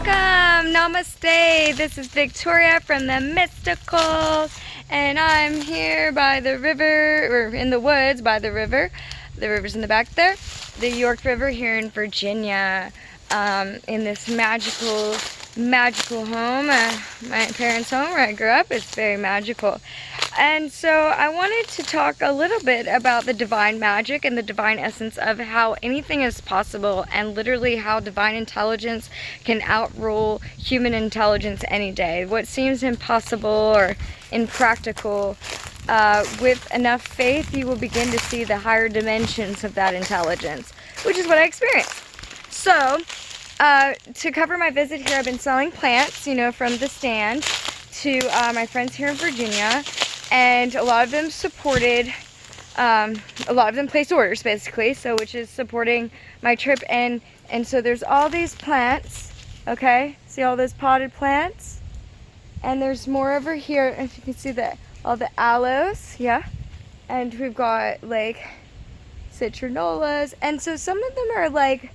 Welcome! Namaste! This is Victoria from the MystiCOOLS, and I'm here by the river, or in the woods by the river. The river's in the back there. The York River here in Virginia, in this magical home, my parents' home where I grew up. It's very magical. And so I wanted to talk a little bit about the divine magic and the divine essence of how anything is possible, and literally how divine intelligence can outrule human intelligence any day. What seems impossible or impractical, with enough faith, you will begin to see the higher dimensions of that intelligence, which is what I experienced. So, to cover my visit here, I've been selling plants, you know, from the stand to my friends here in Virginia. And a lot of them supported, a lot of them placed orders basically, so which is supporting my trip. And so there's all these plants, okay? See all those potted plants? And there's more over here, if you can see that, all the aloes, yeah? And we've got like citrinolas, and so some of them are like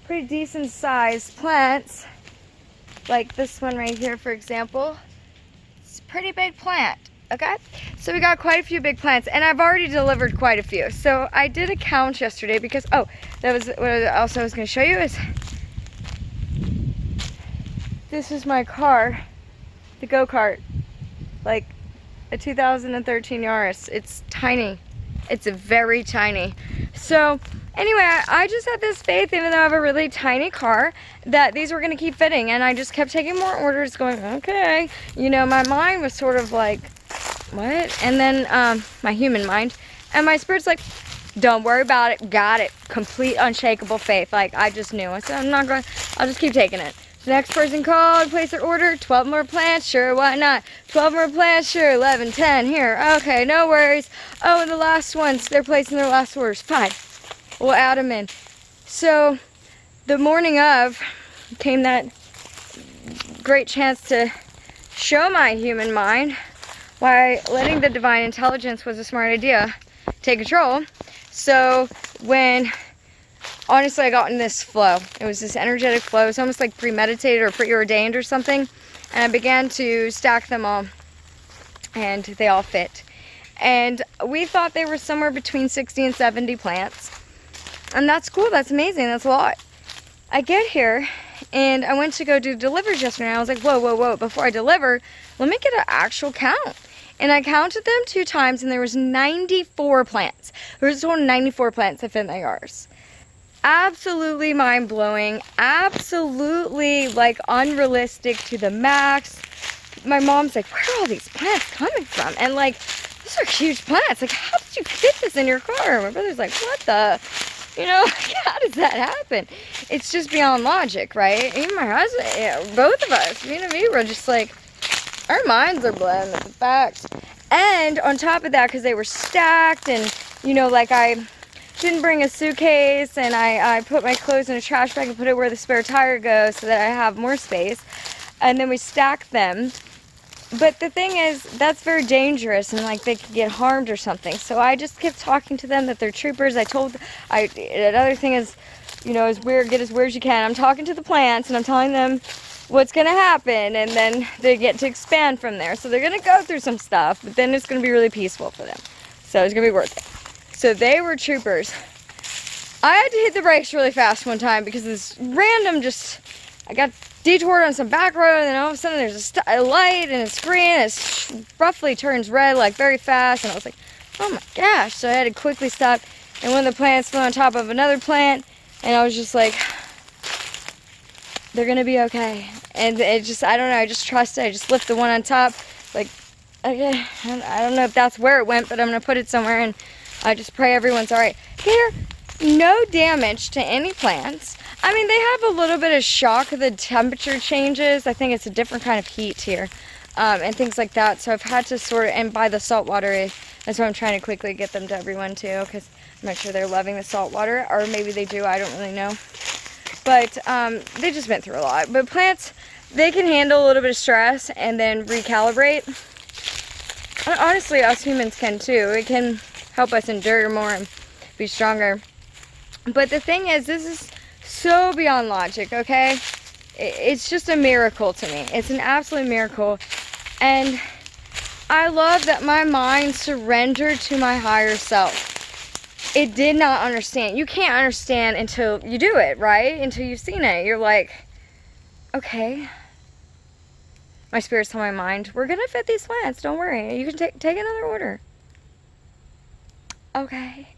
pretty decent sized plants. Like this one right here, for example. It's a pretty big plant. Okay, so we got quite a few big plants, and I've already delivered quite a few. So I did a count yesterday because, oh, that was what I also was going to show you is, this is my car, the go-kart, like a 2013 Yaaris. It's tiny. It's very tiny. So anyway, I just had this faith, even though I have a really tiny car, that these were going to keep fitting, and I just kept taking more orders going, okay. You know, my mind was sort of like, what? And then my human mind and my spirit's like, don't worry about it, got it. Complete unshakable faith. Like, I just knew. I said, I'm not going, I'll just keep taking it. The next person called, placed their order, 12 more plants, sure, why not? 12 more plants, sure, 11, 10, here, okay, no worries. Oh, and the last ones, they're placing their last orders, fine. We'll add them in. So the morning of came that great chance to show my human mind why letting the divine intelligence was a smart idea. Take control. So when, honestly, I got in this flow. It was this energetic flow. It was almost like premeditated or preordained or something. And I began to stack them all. And they all fit. And we thought they were somewhere between 60 and 70 plants. And that's cool. That's amazing. That's a lot. I get here, and I went to go do deliveries yesterday. And I was like, whoa, whoa, whoa. Before I deliver, let me get an actual count. And I counted them 2 times, and there was 94 plants. There was a total of 94 plants that fit in my Yaaris. Absolutely mind-blowing. Absolutely, like, unrealistic to the max. My mom's like, where are all these plants coming from? And, like, these are huge plants. Like, how did you fit this in your car? My brother's like, what the? You know, how does that happen? It's just beyond logic, right? Even my husband, you know, both of us, me and me, were just like, our minds are blown at the fact. And on top of that, because they were stacked, and, you know, like, I didn't bring a suitcase, and I put my clothes in a trash bag and put it where the spare tire goes so that I have more space. And then we stacked them. But the thing is, that's very dangerous, and like they could get harmed or something. So I just kept talking to them that they're troopers. Another thing is, you know, get as weird as you can. I'm talking to the plants, and I'm telling them what's going to happen, and then they get to expand from there. So they're going to go through some stuff, but then it's going to be really peaceful for them. So it's going to be worth it. So they were troopers. I had to hit the brakes really fast one time because this random I got detoured on some back road, and then all of a sudden there's a light and it's green, and it roughly turns red like very fast, and I was like, oh my gosh. So I had to quickly stop, and one of the plants fell on top of another plant, and I was just like, they're gonna be okay. And it just, I don't know, I just trusted. I just lifted the one on top, like, okay, I don't know if that's where it went, but I'm gonna put it somewhere, and I just pray everyone's all right. Here, no damage to any plants. I mean, they have a little bit of shock of the temperature changes. I think it's a different kind of heat here, and things like that. So I've had to sort of, and buy the salt water. That's why I'm trying to quickly get them to everyone too, because I'm not sure they're loving the salt water, or maybe they do, I don't really know. But they just went through a lot. But plants, they can handle a little bit of stress and then recalibrate. Honestly, us humans can too. It can help us endure more and be stronger. But the thing is, this is so beyond logic, okay? It's just a miracle to me. It's an absolute miracle. And I love that my mind surrendered to my higher self. It did not understand. You can't understand until you do it, right? Until you've seen it. You're like, okay. My spirit's telling my mind, we're going to fit these plants. Don't worry. You can take another order. Okay.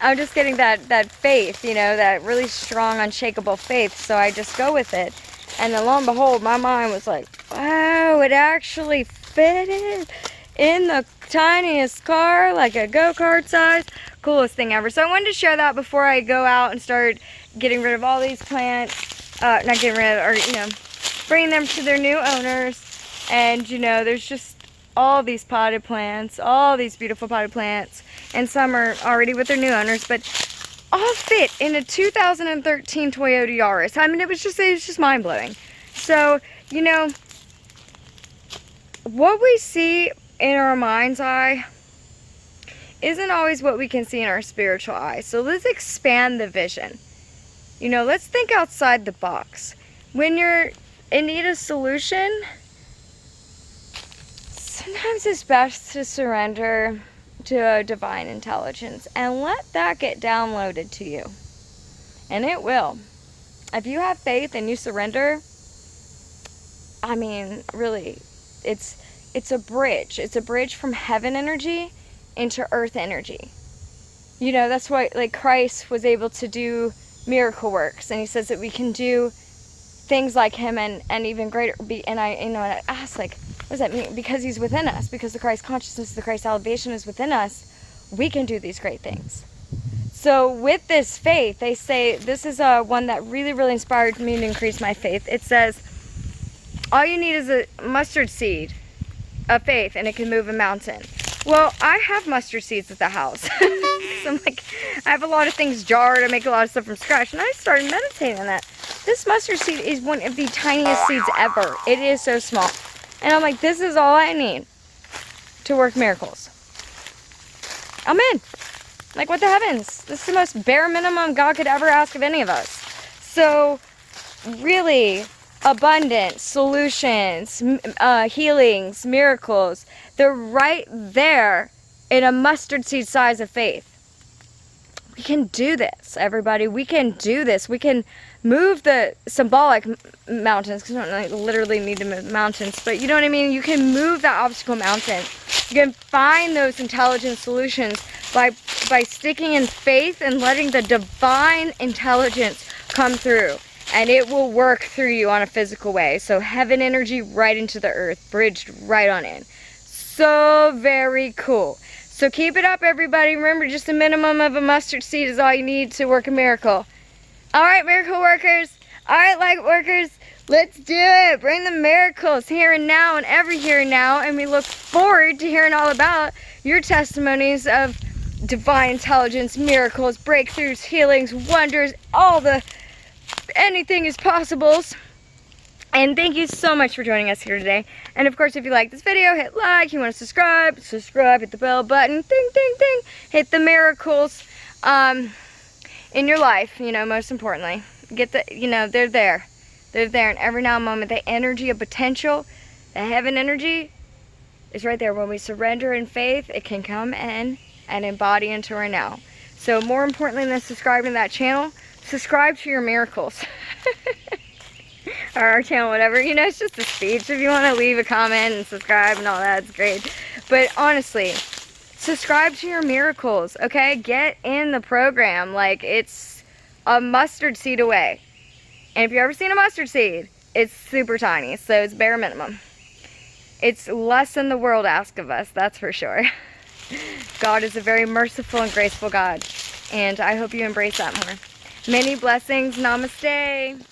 I'm just getting that faith, that really strong, unshakable faith. So I just go with it. And then lo and behold, my mind was like, wow, it actually fitted in the tiniest car, like a go-kart size. Coolest thing ever. So I wanted to share that before I go out and start getting rid of all these plants. Not getting rid of, or, bringing them to their new owners. And, there's just all these potted plants, all these beautiful potted plants. And some are already with their new owners, but all fit in a 2013 Toyota Yaaris. I mean, it was just mind-blowing. So, what we see in our mind's eye isn't always what we can see in our spiritual eye. So let's expand the vision. Let's think outside the box. When you're in need of solution, sometimes it's best to surrender to a divine intelligence and let that get downloaded to you. And it will. If you have faith and you surrender, I mean, really, it's a bridge. It's a bridge from heaven energy into earth energy. That's why, Christ was able to do miracle works, and he says that we can do things like him and even greater. And I asked, what does that mean? Because he's within us, because the Christ consciousness, the Christ elevation is within us, we can do these great things. So with this faith, they say, this is one that really, really inspired me to increase my faith. It says, all you need is a mustard seed of faith, and it can move a mountain. Well, I have mustard seeds at the house. So I'm like, I have a lot of things jarred. I make a lot of stuff from scratch. And I started meditating on that. This mustard seed is one of the tiniest seeds ever. It is so small. And I'm like, this is all I need to work miracles. I'm in. Like, what the heavens? This is the most bare minimum God could ever ask of any of us. So, really, abundance, solutions, healings, miracles, they're right there in a mustard seed size of faith. We can do this, everybody. We can do this. We can move the symbolic mountains, because we don't literally need to move mountains, but you know what I mean? You can move that obstacle mountain. You can find those intelligent solutions by sticking in faith and letting the divine intelligence come through. And it will work through you on a physical way. So heaven energy right into the earth, bridged right on in. So very cool. So keep it up, everybody. Remember, just a minimum of a mustard seed is all you need to work a miracle. All right, miracle workers. All right, light workers. Let's do it. Bring the miracles here and now and every here and now. And we look forward to hearing all about your testimonies of divine intelligence, miracles, breakthroughs, healings, wonders, anything is possible. And thank you so much for joining us here today. And of course, if you like this video, hit like. You want to subscribe, hit the bell button, ding, ding, ding. Hit the miracles in your life, most importantly. Get they're there. They're there. And every now and moment, the energy of potential, the heaven energy is right there. When we surrender in faith, it can come in and embody into our now. So more importantly than subscribing to that channel, subscribe to your miracles. Or our channel, whatever. It's just a speech. If you want to leave a comment and subscribe and all that, it's great. But honestly, subscribe to your miracles, okay? Get in the program. It's a mustard seed away. And if you've ever seen a mustard seed, it's super tiny. So it's bare minimum. It's less than the world asks of us, that's for sure. God is a very merciful and graceful God. And I hope you embrace that more. Many blessings. Namaste.